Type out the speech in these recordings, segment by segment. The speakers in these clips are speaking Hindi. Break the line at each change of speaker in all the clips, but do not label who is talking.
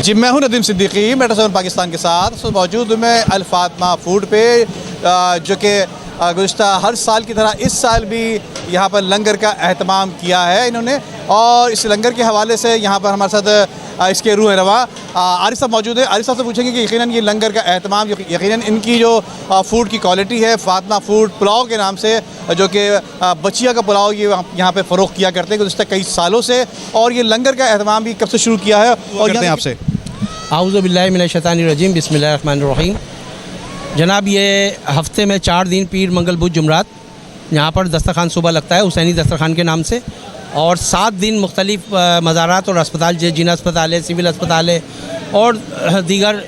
जी मैं हूं नदीम सिद्दीकी, मेट्रो 7 पाकिस्तान के साथ मौजूद हूं मैं अल फातिमा फूड पे, जो कि गुज़िश्ता हर साल की तरह इस साल भी यहाँ पर लंगर का एहतमाम किया है इन्होंने। और इस लंगर के हवाले से यहाँ पर हमारे साथ इसके रूह रवा आरिफ साहब मौजूद है। आरिफ साहब से पूछेंगे कि यकीनन ये लंगर का एहतमाम, यकीनन इनकी जो फ़ूड की क्वालिटी है, फातिमा फूड पुलाव के नाम से, जो कि बचिया का पुलाव ये यहाँ पे फ़रोग़ किया करते हैं गुज़िश्ता कई सालों से, और ये लंगर का एहतमाम भी कब से शुरू किया है और करते हैं आपसे।
आऊज़ु बिल्लाहि मिनश शैतानिर रजीम, बिस्मिल्लाहिर रहमानिर रहीम। जनाब, ये हफ़्ते में 4 दिन पीर मंगल बुध जुमरात यहाँ पर दस्तरखान सुबह लगता है हुसैनी दस्तरखान के नाम से, और 7 दिन मुख्तलिफ मज़ारात और अस्पताल, जिला अस्पताल है, सिविल अस्पताल है और दीगर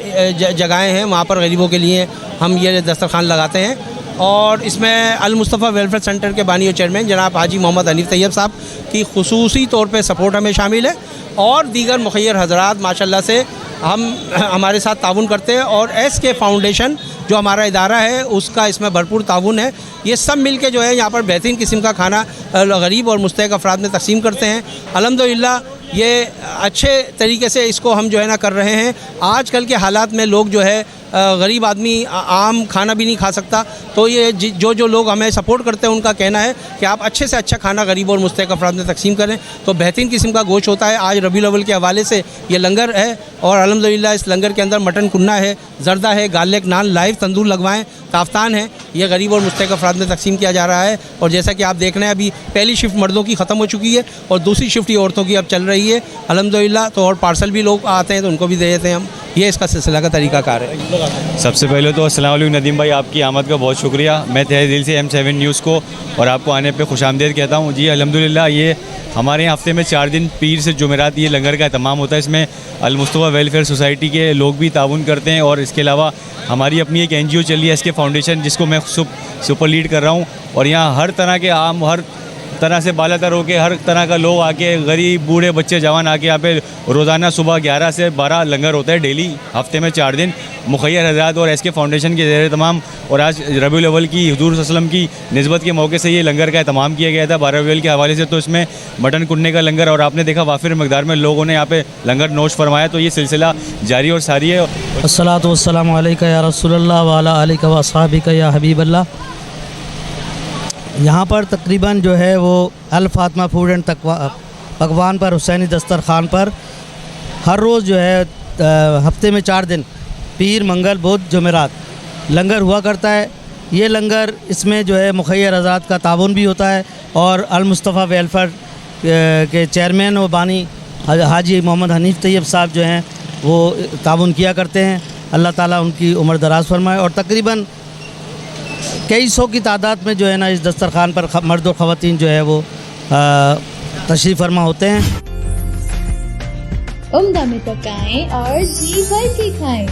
जगहें हैं, वहाँ पर गरीबों के लिए हम ये दस्तरखान लगाते हैं। और इसमें अल मुस्तफ़ा वेलफेयर सेंटर के बानी और चेयरमैन जनाब हाजी मोहम्मद हनीफ़ तैयब साहब की खुसूसी तौर पे सपोर्ट हमें शामिल है, और दीगर मुखय्यर हज़रात माशाल्लाह से हमारे साथ ताउन करते हैं। और SK फाउंडेशन जो हमारा इदारा है उसका इसमें भरपूर ताउन है। ये सब मिल के जो है यहाँ पर बेहतरीन किस्म का खाना गरीब और मुस्तहक़ अफराद में तकसीम करते हैं। अल्हम्दुलिल्लाह ये अच्छे तरीके से इसको हम जो है ना कर रहे हैं। आजकल के हालात में लोग जो है गरीब आदमी आम खाना भी नहीं खा सकता, तो ये जो लोग हमें सपोर्ट करते हैं उनका कहना है कि आप अच्छे से अच्छा खाना गरीब और मुस्तहक़ अफराद में तकसीम करें, तो बेहतरीन किस्म का गोश्त होता है। आज रबीउल अव्वल के हवाले से ये लंगर है, और अल्हम्दुलिल्लाह इस लंगर के अंदर मटन कुन्ना है, जर्दा है, गार्लिक नान, लाइव तंदूर लगवाएँ, काफ्तान है, ये गरीब और मुस्तहक़ अफराद में तकसीम किया जा रहा है। और जैसा कि आप देख रहे हैं, अभी पहली शिफ्ट मर्दों की ख़त्म हो चुकी है और दूसरी शिफ्ट ये औरतों की अब चल रही है अल्हम्दुलिल्लाह। तो और पार्सल भी लोग आते हैं तो उनको भी दे देते हैं हम। ये इसका सिलसिला का तरीक़ाकार है।
सबसे पहले तो अस्सलाम वालेकुम नदीम भाई, आपकी आमद का बहुत शुक्रिया। मैं तहे दिल से M7 न्यूज़ को और आपको आने पे खुशामदीद कहता हूँ। जी अल्हम्दुलिल्लाह, ये हमारे यहाँ हफ्ते में 4 दिन पीर से जुमेरात ये लंगर का एहतमाम होता है। इसमें अल मुस्तफ़ा वेलफेयर सोसाइटी के लोग भी ताउन करते हैं, और इसके अलावा हमारी अपनी एक NGO चली है SK फाउंडेशन, जिसको मैं सुपर लीड कर रहा हूँ। और यहाँ हर तरह के आम, हर तरह से बालातर होकर हर तरह का लोग आके, गरीब बूढ़े बच्चे जवान आके यहाँ पे रोज़ाना सुबह 11 से 12 लंगर होता है डेली, हफ्ते में 4 दिन। मुखय्यर हज़रात और SK फाउंडेशन के ज़रिए तमाम, और आज रबीउल अव्वल की हुज़ूर सल्लल्लाहु अलैहि वसल्लम की निस्बत के मौके से ये लंगर का एहतमाम किया गया था 12 रबीउल के हवाले से। तो इसमें मटन कुन्ने का लंगर, और आपने देखा वाफिर मकदार में लोगों ने यहाँ पे लंगर नोश फरमाया। तो ये सिलसिला जारी और सारी है।
अस्सलातु वस्सलामु अलैका या रसूलल्लाह व अला आलिका व अस्हाबिका या हबीबल्लाह। यहाँ पर तकरीबन जो है वो अल फातिमा फूड एंड पकवान पर, हुसैनी दस्तरखान पर हर रोज़ जो है हफ्ते में 4 दिन पीर मंगल बुध जुमेरात लंगर हुआ करता है। ये लंगर, इसमें जो है मुखय्यर हज़रात का ताउन भी होता है, और अल मुस्तफ़ा वेलफेयर के चेयरमैन व बानी हाजी मोहम्मद हनीफ़ तैयब साहब जो हैं वो ताउन किया करते हैं। अल्लाह ताला उनकी उम्र दराज फरमाए। और तकरीबन कई सौ की तादाद में जो है ना इस दस्तरखान पर मर्द और ख़वातीन जो है वो तशरीफ़ फरमा होते हैं।
उम्दा में पकाएं और जी भर के खाएं।